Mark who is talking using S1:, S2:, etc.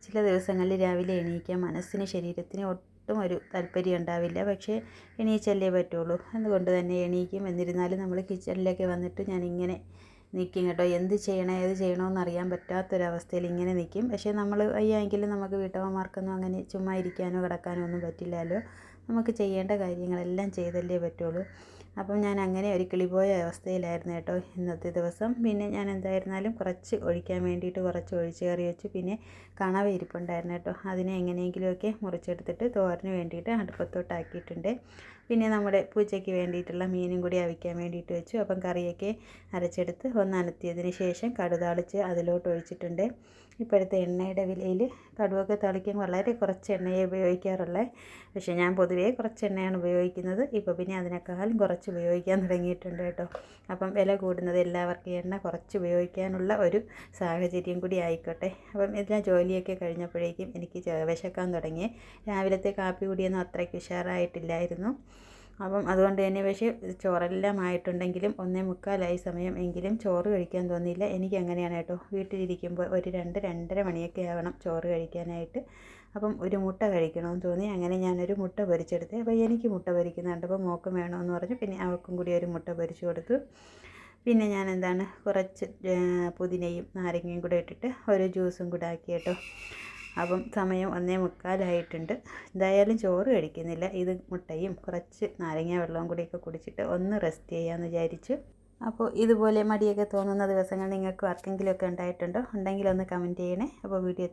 S1: ചില ദിവസങ്ങളിൽ രാവിലെ എണീക്കാൻ മനസ്സിന് ശരീരത്തിന് ഒട്ടും ഒരു താല്പര്യം ഉണ്ടാവില്ല. പക്ഷേ എണീച്ചല്ലേ പറ്റുള്ളൂ. അതുകൊണ്ട് തന്നെ എണീക്കും. എന്നിരുന്നാലും നമ്മൾ കിച്ചണിലേക്ക് വന്നിട്ട് ഞാനിങ്ങനെ നിൽക്കും കേട്ടോ. എന്ത് ചെയ്യണം ഏത് ചെയ്യണമെന്ന് അറിയാൻ പറ്റാത്തൊരവസ്ഥയിൽ ഇങ്ങനെ നിൽക്കും. പക്ഷേ നമ്മൾ വയ്യെങ്കിലും നമുക്ക് വീട്ടമ്മമാർക്കൊന്നും അങ്ങനെ ചുമ്മാ ഇരിക്കാനോ കിടക്കാനോ ഒന്നും പറ്റില്ലല്ലോ. നമുക്ക് ചെയ്യേണ്ട കാര്യങ്ങളെല്ലാം ചെയ്തല്ലേ പറ്റുള്ളൂ. അപ്പം ഞാൻ അങ്ങനെ ഒരു കിളിപോയ അവസ്ഥയിലായിരുന്നു കേട്ടോ ഇന്നത്തെ ദിവസം. പിന്നെ ഞാൻ എന്തായിരുന്നാലും കുറച്ച് ഒഴിക്കാൻ വേണ്ടിയിട്ട് കുറച്ച് ഒഴിച്ച് കറി വെച്ചു. പിന്നെ കണവ ഇരിപ്പുണ്ടായിരുന്നു കേട്ടോ. അതിനെ എങ്ങനെയെങ്കിലുമൊക്കെ മുറിച്ചെടുത്തിട്ട് തോരന് വേണ്ടിയിട്ട് അടുപ്പത്തോട്ടാക്കിയിട്ടുണ്ട്. പിന്നെ നമ്മുടെ പൂച്ചയ്ക്ക് വേണ്ടിയിട്ടുള്ള മീനും കൂടി അവിക്കാൻ വേണ്ടിയിട്ട് വെച്ചു. അപ്പം കറിയൊക്കെ അരച്ചെടുത്ത് ഒന്ന് അനത്തിയതിന് ശേഷം കടുക് താളിച്ച് അതിലോട്ട് ഒഴിച്ചിട്ടുണ്ട്. ഇപ്പോഴത്തെ എണ്ണയുടെ വിലയിൽ കടുകൊക്കെ താളിക്കാൻ വളരെ കുറച്ച് എണ്ണയെ ഉപയോഗിക്കാറുള്ളത്. പക്ഷേ ഞാൻ പൊതുവേ കുറച്ച് എണ്ണയാണ് ഉപയോഗിക്കുന്നത്. ഇപ്പോൾ പിന്നെ അതിനേക്കാളും കുറച്ച് ഉപയോഗിക്കാൻ തുടങ്ങിയിട്ടുണ്ട് കേട്ടോ. അപ്പം വില കൂടുന്നത് എല്ലാവർക്കും എണ്ണ കുറച്ച് ഉപയോഗിക്കാനുള്ള ഒരു സാഹചര്യം കൂടി ആയിക്കോട്ടെ. അപ്പം എല്ലാ ജോലിയൊക്കെ കഴിഞ്ഞപ്പോഴേക്കും എനിക്ക് വിശക്കാൻ തുടങ്ങി. രാവിലത്തെ കാപ്പി കൂടിയൊന്നും അത്രയ്ക്ക് ഉഷാറായിട്ടില്ലായിരുന്നു. അപ്പം അതുകൊണ്ട് തന്നെ പക്ഷേ ചോറെല്ലാം ആയിട്ടുണ്ടെങ്കിലും 1:45 സമയം എങ്കിലും ചോറ് കഴിക്കാൻ തോന്നിയില്ല. എനിക്ക് അങ്ങനെയാണ് കേട്ടോ. വീട്ടിലിരിക്കുമ്പോൾ ഒരു 2-2:30 മണിയൊക്കെ ആവണം ചോറ് കഴിക്കാനായിട്ട്. അപ്പം ഒരു മുട്ട കഴിക്കണമെന്ന് തോന്നി. അങ്ങനെ ഞാനൊരു മുട്ട പൊരിച്ചെടുത്ത്. അപ്പോൾ എനിക്ക് മുട്ട പൊരിക്കുന്നത് കണ്ടപ്പോൾ മോൾക്കും വേണമെന്ന് പറഞ്ഞു. പിന്നെ അവൾക്കും കൂടി ഒരു മുട്ട പൊരിച്ചു കൊടുത്തു. പിന്നെ ഞാൻ കുറച്ച് പുതിനയും നാരങ്ങയും കൂടെ ഇട്ടിട്ട് ഒരു ജ്യൂസും കൂടെ ആക്കി കേട്ടോ. അപ്പം സമയം 1:45 എന്തായാലും ചോറ് കഴിക്കുന്നില്ല. ഇത് മുട്ടയും കുറച്ച് നാരങ്ങ വെള്ളവും കൂടിയൊക്കെ കുടിച്ചിട്ട് ഒന്ന് റെസ്റ്റ് ചെയ്യാമെന്ന് വിചാരിച്ചു. അപ്പോൾ ഇതുപോലെ മടിയൊക്കെ തോന്നുന്ന ദിവസങ്ങൾ നിങ്ങൾക്ക് ആർക്കെങ്കിലുമൊക്കെ ഉണ്ടായിട്ടുണ്ടോ? ഉണ്ടെങ്കിൽ ഒന്ന് കമൻറ്റ് ചെയ്യണേ. അപ്പോൾ വീഡിയോ